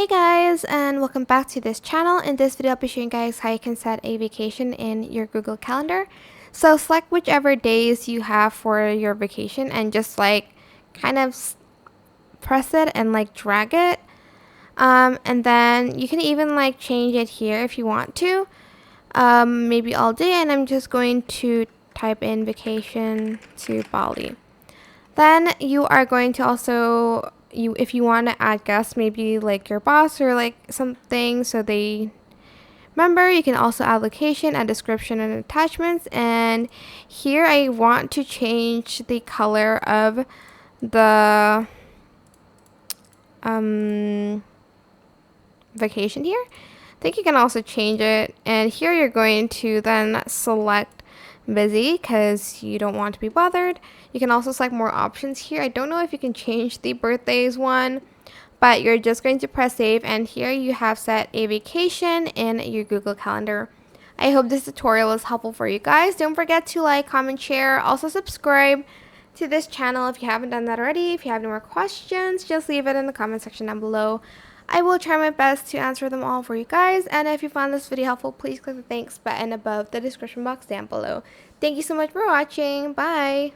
Hey guys, and welcome back to this channel. In this video I'll be showing you guys how you can set a vacation in your Google Calendar. So select whichever days you have for your vacation and just kind of press it and drag it. And then you can even change it here if you want to. Maybe all day, and I'm just going to type in vacation to Bali. Then you are going to also, if you want to add guests, maybe your boss or something, so they remember, you can also add location, add description and attachments. And here I want to change the color of the vacation here. I think you can also change it, and here you're going to then select busy because you don't want to be bothered. You can also select more options here. I don't know if you can change the birthdays one, but you're just going to press save, and here you have set a vacation in your Google Calendar. I hope this tutorial was helpful for you guys. Don't forget to like, comment, share, also subscribe to this channel if you haven't done that already. If you have any more questions, just leave it in the comment section down below. I will try my best to answer them all for you guys, and if you found this video helpful, please click the thanks button above the description box down below. Thank you so much for watching. Bye!